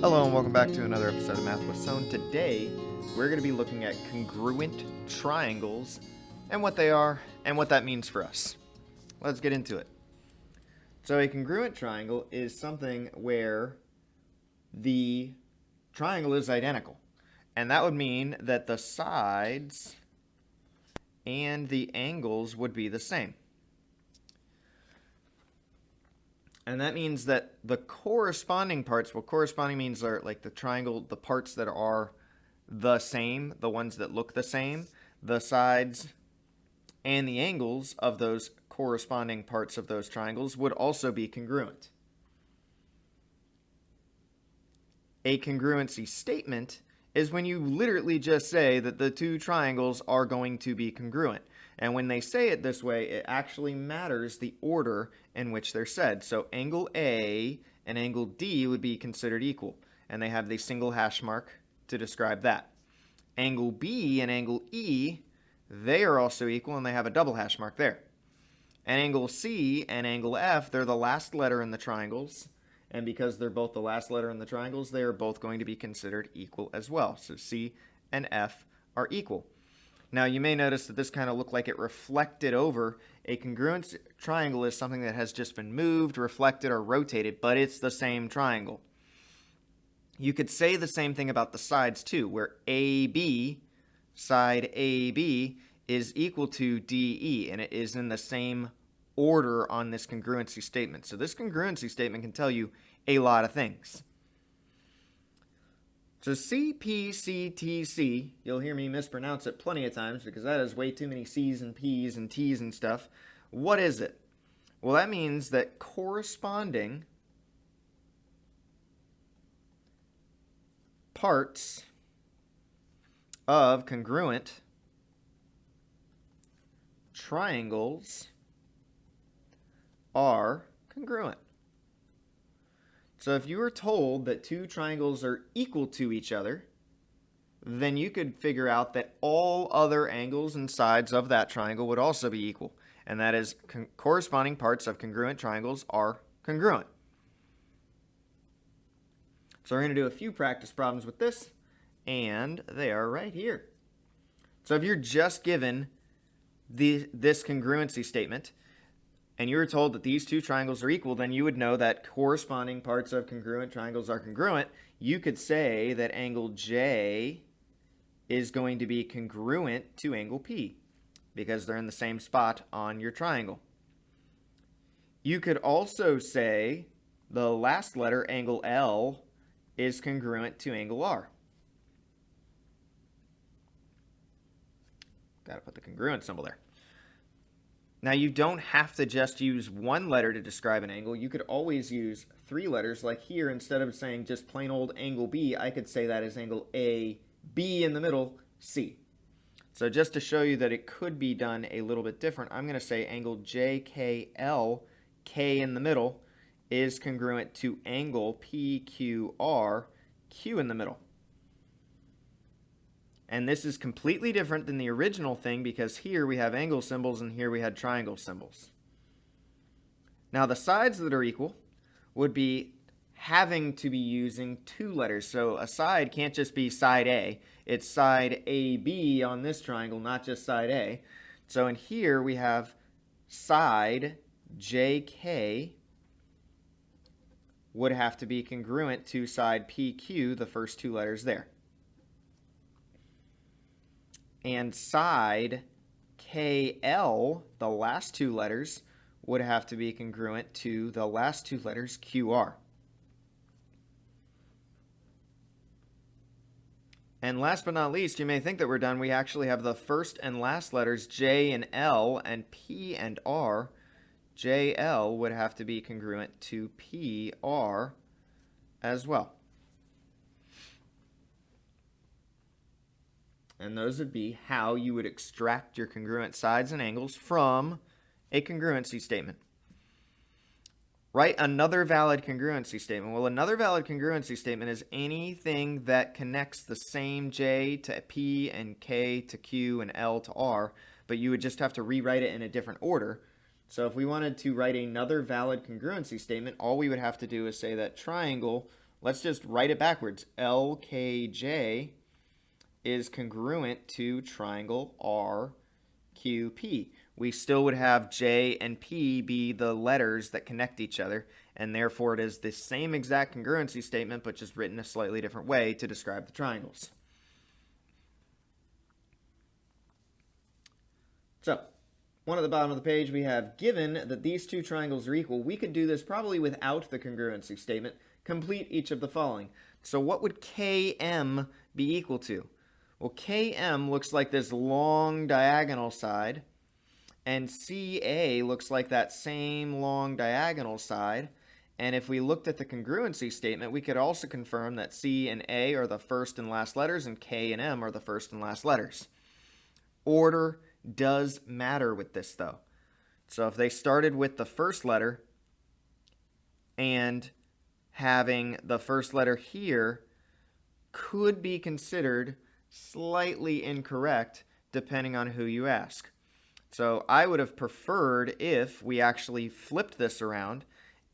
Hello and welcome back to another episode of Math with Stone. Today, we're going to be looking at congruent triangles and what they are and what that means for us. Let's get into it. So a congruent triangle is something where the triangle is identical. And that would mean that the sides and the angles would be the same. And that means that the corresponding parts, well, corresponding means are like the triangle, the parts that are the same, the ones that look the same, the sides and the angles of those corresponding parts of those triangles would also be congruent. A congruency statement is when you literally just say that the two triangles are going to be congruent. And when they say it this way, it actually matters the order in which they're said. So angle A and angle D would be considered equal, and they have the single hash mark to describe that. Angle B and angle E, they are also equal, and they have a double hash mark there. And angle C and angle F, they're the last letter in the triangles, and because they're both the last letter in the triangles, they are both going to be considered equal as well. So C and F are equal. Now you may notice that this kind of looked like it reflected over. A congruent triangle is something that has just been moved, reflected, or rotated, but it's the same triangle. You could say the same thing about the sides too, where AB, side AB, is equal to DE, and it is in the same order on this congruency statement. So this congruency statement can tell you a lot of things. So CPCTC, you'll hear me mispronounce it plenty of times because that is way too many C's and P's and T's and stuff. What is it? Well, that means that corresponding parts of congruent triangles are congruent. So if you were told that two triangles are equal to each other, then you could figure out that all other angles and sides of that triangle would also be equal. And that is corresponding parts of congruent triangles are congruent. So we're going to do a few practice problems with this, and they are right here. So if you're just given this congruency statement, and you were told that these two triangles are equal, then you would know that corresponding parts of congruent triangles are congruent. You could say that angle J is going to be congruent to angle P because they're in the same spot on your triangle. You could also say the last letter, angle L, is congruent to angle R. Got to put the congruent symbol there. Now, you don't have to just use one letter to describe an angle. You could always use three letters. Like here, instead of saying just plain old angle B, I could say that as angle A, B in the middle, C. So just to show you that it could be done a little bit different, I'm going to say angle JKL, K in the middle, is congruent to angle PQR, Q in the middle. And this is completely different than the original thing because here we have angle symbols and here we had triangle symbols. Now the sides that are equal would be having to be using two letters. So a side can't just be side A. It's side AB on this triangle, not just side A. So in here we have side JK would have to be congruent to side PQ, the first two letters there. And side KL, the last two letters, would have to be congruent to the last two letters QR. And last but not least, you may think that we're done. We actually have the first and last letters J and L and P and R. JL would have to be congruent to PR as well. And those would be how you would extract your congruent sides and angles from a congruency statement. Write another valid congruency statement. Well, another valid congruency statement is anything that connects the same J to P and K to Q and L to R, but you would just have to rewrite it in a different order. So if we wanted to write another valid congruency statement, all we would have to do is say that triangle let's just write it backwards. LKJ is congruent to triangle RQP. We still would have J and P be the letters that connect each other, and therefore it is the same exact congruency statement, but just written a slightly different way to describe the triangles. So, one at the bottom of the page, we have, given that these two triangles are equal, we could do this probably without the congruency statement. Complete each of the following. So what would KM be equal to? Well, KM looks like this long diagonal side, and CA looks like that same long diagonal side. And if we looked at the congruency statement, we could also confirm that C and A are the first and last letters, and K and M are the first and last letters. Order does matter with this, though. So if they started with the first letter and having the first letter here could be considered slightly incorrect depending on who you ask. So I would have preferred if we actually flipped this around,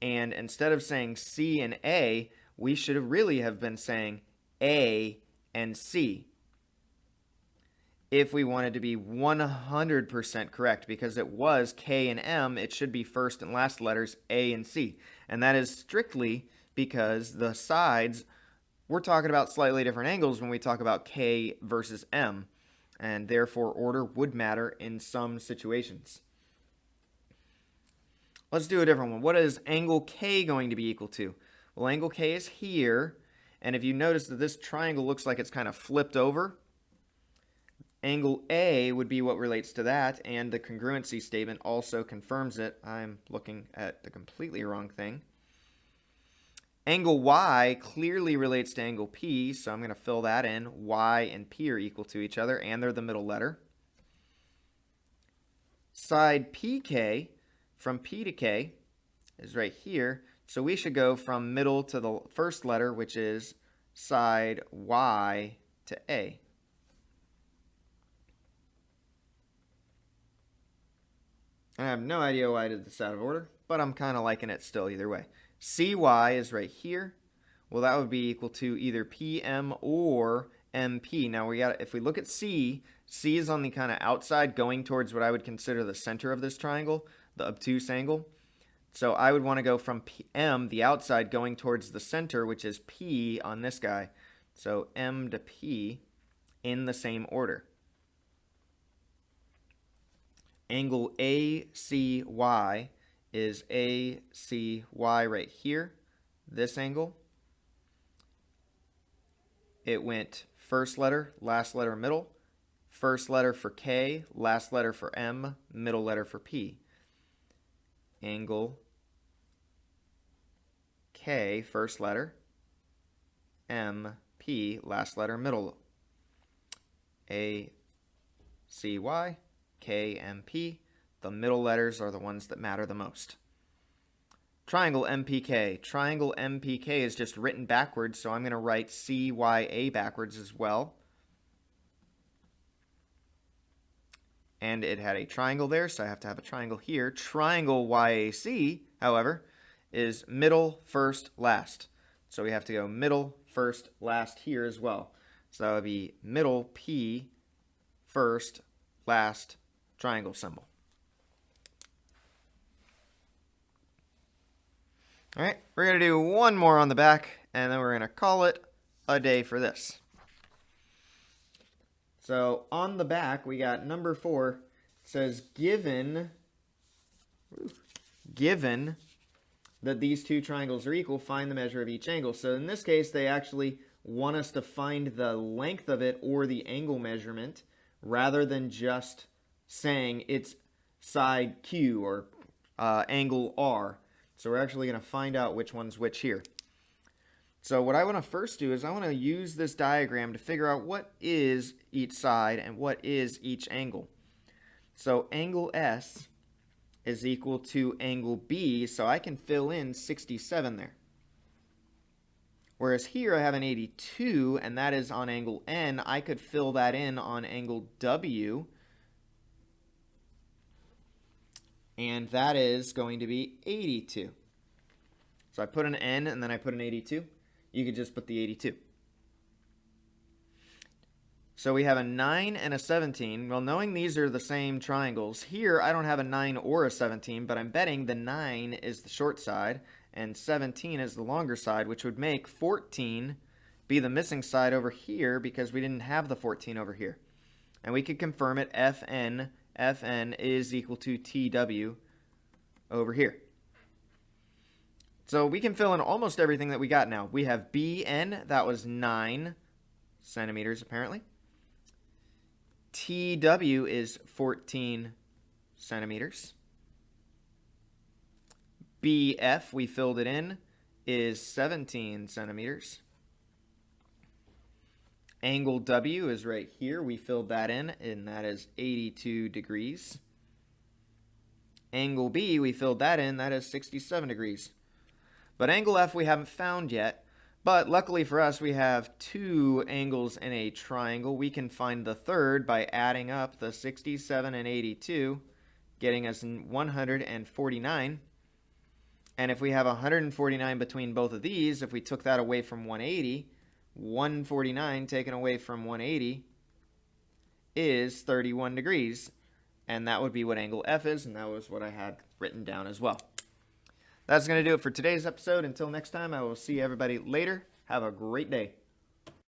and instead of saying C and A, we should have really have been saying A and C if we wanted to be 100% correct, because it was K and M, it should be first and last letters A and C. And that is strictly because the sides, we're talking about slightly different angles when we talk about K versus M, and therefore order would matter in some situations. Let's do a different one. What is angle K going to be equal to? Well, angle K is here, and if you notice that this triangle looks like it's kind of flipped over, angle A would be what relates to that, and the congruency statement also confirms it. I'm looking at the completely wrong thing. Angle Y clearly relates to angle P, so I'm going to fill that in. Y and P are equal to each other, and they're the middle letter. Side PK, from P to K, is right here, so we should go from middle to the first letter, which is side Y to A. I have no idea why I did this out of order, but I'm kind of liking it still either way. CY is right here. Well, that would be equal to either PM or MP. Now, if we look at C, C is on the kind of outside going towards what I would consider the center of this triangle, the obtuse angle. So I would want to go from M, the outside, going towards the center, which is P on this guy. So M to P in the same order. Angle ACY is ACY right here, this angle. It went first letter, last letter, middle. First letter for K, last letter for M, middle letter for P. Angle K, first letter, M, P, last letter, middle. ACY, KMP, the middle letters are the ones that matter the most. Triangle MPK. Triangle MPK is just written backwards, so I'm going to write CYA backwards as well. And it had a triangle there, so I have to have a triangle here. Triangle YAC, however, is middle, first, last. So we have to go middle, first, last here as well. So that would be middle, P, first, last, triangle symbol. All right, we're going to do one more on the back, and then we're going to call it a day for this. So on the back, we got number 4. It says, given that these two triangles are equal, find the measure of each angle. So in this case, they actually want us to find the length of it or the angle measurement rather than just saying it's side Q or angle R. So we're actually going to find out which one's which here. So what I want to first do is I want to use this diagram to figure out what is each side and what is each angle. So angle S is equal to angle B, so I can fill in 67 there. Whereas here I have an 82, and that is on angle N. I could fill that in on angle W, and that is going to be 82. So I put an N and then I put an 82. you could just put the 82. So we have a 9 and a 17. Well, knowing these are the same triangles, here I don't have a 9 or a 17, but I'm betting the 9 is the short side and 17 is the longer side, which would make 14 be the missing side over here because we didn't have the 14 over here. And we could confirm it, Fn is equal to Tw over here. So we can fill in almost everything that we got now. We have Bn, that was 9 centimeters apparently. TW is 14 centimeters. BF, we filled it in, is 17 centimeters. Angle W is right here. We filled that in, and that is 82 degrees. Angle B, we filled that in, that is 67 degrees. But angle F we haven't found yet. But luckily for us, we have two angles in a triangle. We can find the third by adding up the 67 and 82, getting us 149. And if we have 149 between both of these, if we took that away from 180, 149 taken away from 180 is 31 degrees. And that would be what angle F is, and that was what I had written down as well. That's going to do it for today's episode. Until next time, I will see everybody later. Have a great day.